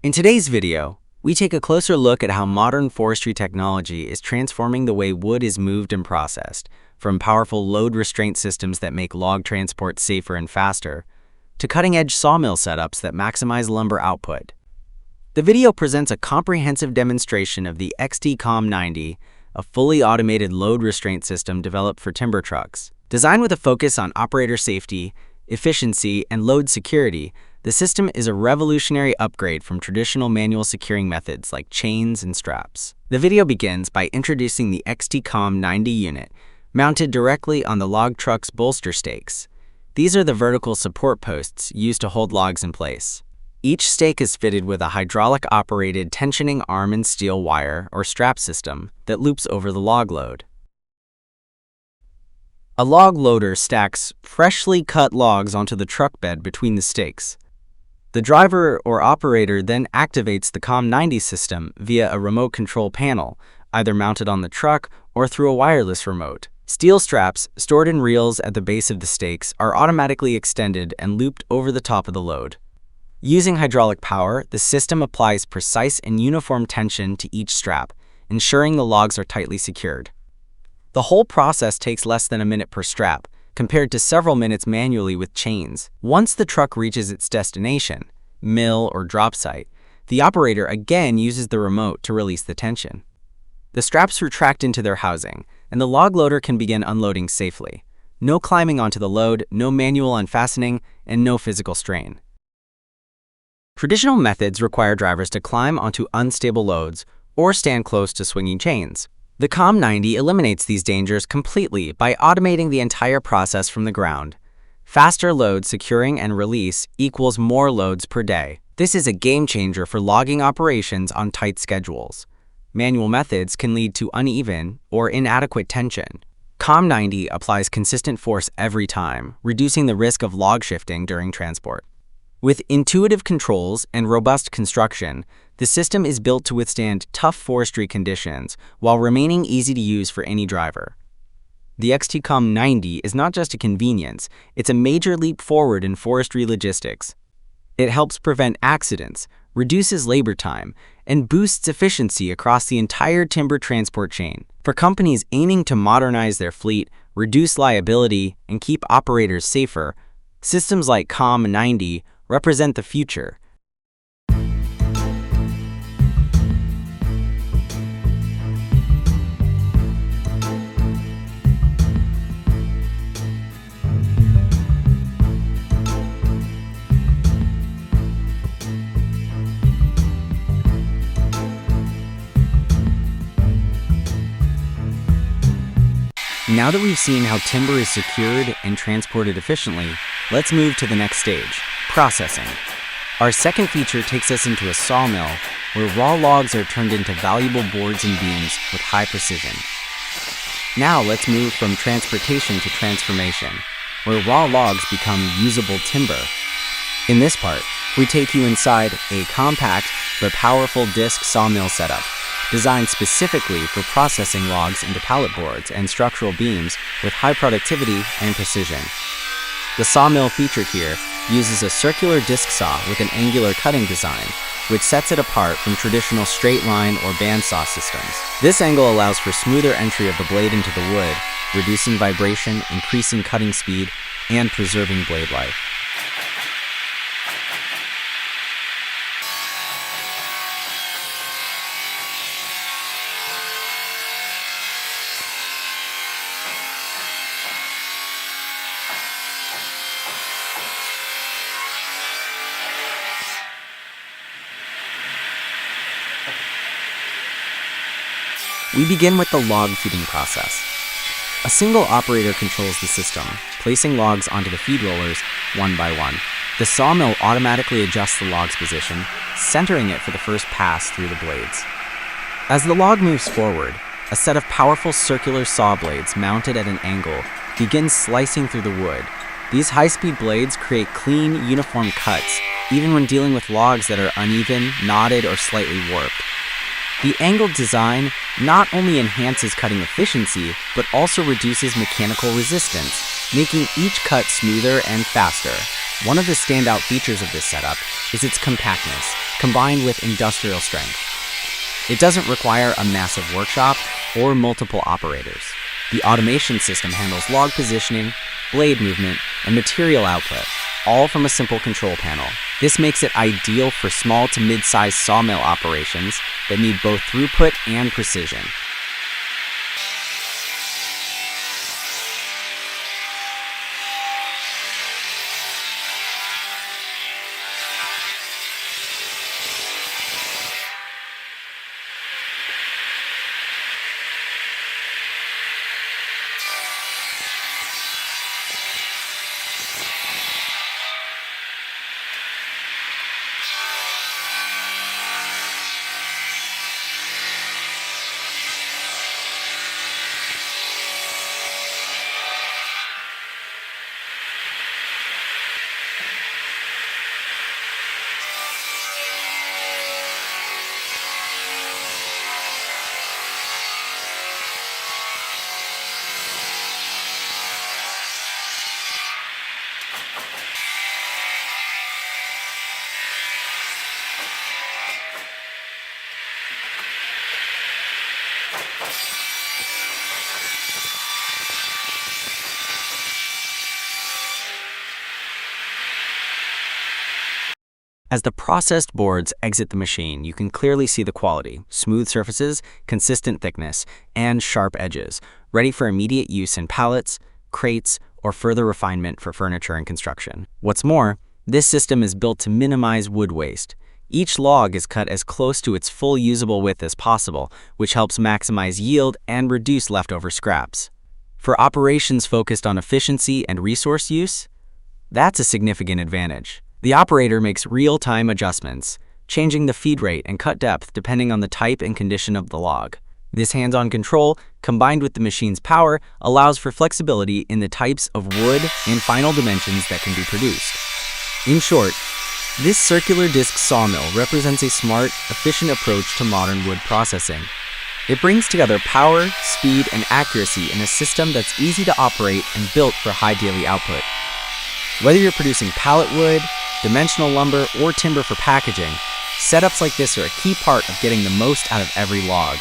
In today's video, we take a closer look at how modern forestry technology is transforming the way wood is moved and processed, from powerful load restraint systems that make log transport safer and faster, to cutting-edge sawmill setups that maximize lumber output. The video presents a comprehensive demonstration of the XT-COM90, a fully automated load restraint system developed for timber trucks. Designed with a focus on operator safety, efficiency, and load security, the system is a revolutionary upgrade from traditional manual securing methods like chains and straps. The video begins by introducing the XT-COM90 unit, mounted directly on the log truck's bolster stakes. These are the vertical support posts used to hold logs in place. Each stake is fitted with a hydraulic-operated tensioning arm and steel wire or strap system that loops over the log load. A log loader stacks freshly cut logs onto the truck bed between the stakes. The driver or operator then activates the COM90 system via a remote control panel, either mounted on the truck or through a wireless remote. Steel straps, stored in reels at the base of the stakes, are automatically extended and looped over the top of the load. Using hydraulic power, the system applies precise and uniform tension to each strap, ensuring the logs are tightly secured. The whole process takes less than a minute per strap, compared to several minutes manually with chains. Once the truck reaches its destination, mill or drop site, the operator again uses the remote to release the tension. The straps retract into their housing, and the log loader can begin unloading safely. No climbing onto the load, no manual unfastening, and no physical strain. Traditional methods require drivers to climb onto unstable loads or stand close to swinging chains. The COM90 eliminates these dangers completely by automating the entire process from the ground. Faster load securing and release equals more loads per day. This is a game changer for logging operations on tight schedules. Manual methods can lead to uneven or inadequate tension. COM90 applies consistent force every time, reducing the risk of log shifting during transport. With intuitive controls and robust construction, the system is built to withstand tough forestry conditions while remaining easy to use for any driver. The XT-COM90 is not just a convenience, it's a major leap forward in forestry logistics. It helps prevent accidents, reduces labor time, and boosts efficiency across the entire timber transport chain. For companies aiming to modernize their fleet, reduce liability, and keep operators safer, systems like COM90 represent the future. Now that we've seen how timber is secured and transported efficiently, let's move to the next stage, processing. Our second feature takes us into a sawmill where raw logs are turned into valuable boards and beams with high precision. Now let's move from transportation to transformation, where raw logs become usable timber. In this part, we take you inside a compact but powerful disc sawmill setup, designed specifically for processing logs into pallet boards and structural beams with high productivity and precision. The sawmill featured here uses a circular disc saw with an angular cutting design, which sets it apart from traditional straight line or bandsaw systems. This angle allows for smoother entry of the blade into the wood, reducing vibration, increasing cutting speed, and preserving blade life. We begin with the log feeding process. A single operator controls the system, placing logs onto the feed rollers one by one. The sawmill automatically adjusts the log's position, centering it for the first pass through the blades. As the log moves forward, a set of powerful circular saw blades mounted at an angle begins slicing through the wood. These high-speed blades create clean, uniform cuts, even when dealing with logs that are uneven, knotted, or slightly warped. The angled design not only enhances cutting efficiency, but also reduces mechanical resistance, making each cut smoother and faster. One of the standout features of this setup is its compactness, combined with industrial strength. It doesn't require a massive workshop or multiple operators. The automation system handles log positioning, blade movement, and material output, all from a simple control panel. This makes it ideal for small to mid-sized sawmill operations that need both throughput and precision. As the processed boards exit the machine, you can clearly see the quality: smooth surfaces, consistent thickness, and sharp edges, ready for immediate use in pallets, crates, or further refinement for furniture and construction. What's more, this system is built to minimize wood waste. Each log is cut as close to its full usable width as possible, which helps maximize yield and reduce leftover scraps. For operations focused on efficiency and resource use, that's a significant advantage. The operator makes real-time adjustments, changing the feed rate and cut depth depending on the type and condition of the log. This hands-on control, combined with the machine's power, allows for flexibility in the types of wood and final dimensions that can be produced. In short, this circular disc sawmill represents a smart, efficient approach to modern wood processing. It brings together power, speed, and accuracy in a system that's easy to operate and built for high daily output. Whether you're producing pallet wood, dimensional lumber, or timber for packaging, setups like this are a key part of getting the most out of every log.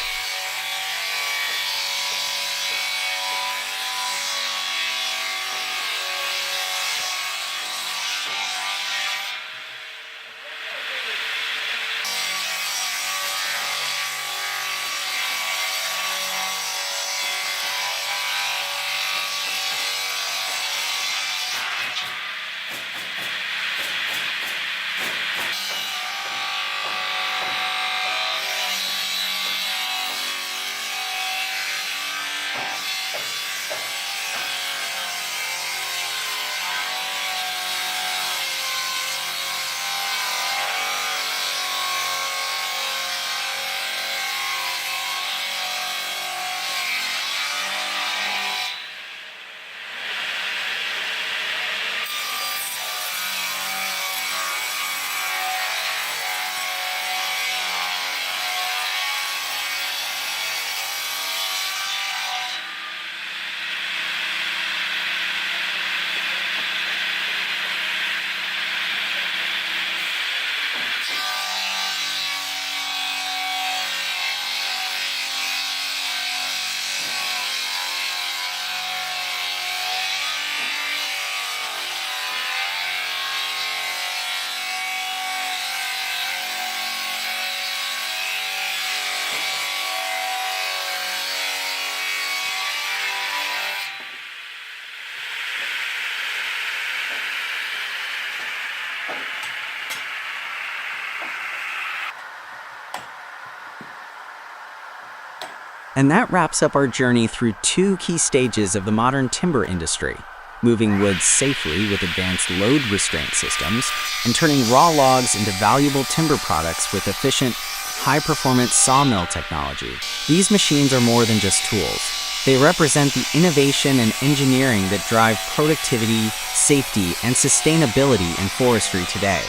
And that wraps up our journey through two key stages of the modern timber industry: moving wood safely with advanced load restraint systems, and turning raw logs into valuable timber products with efficient, high-performance sawmill technology. These machines are more than just tools. They represent the innovation and engineering that drive productivity, safety, and sustainability in forestry today.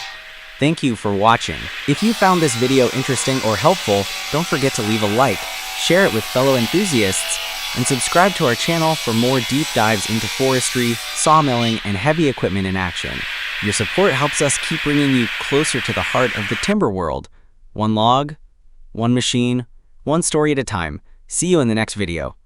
Thank you for watching. If you found this video interesting or helpful, don't forget to leave a like, share it with fellow enthusiasts, and subscribe to our channel for more deep dives into forestry, sawmilling, and heavy equipment in action. Your support helps us keep bringing you closer to the heart of the timber world. One log, one machine, one story at a time. See you in the next video.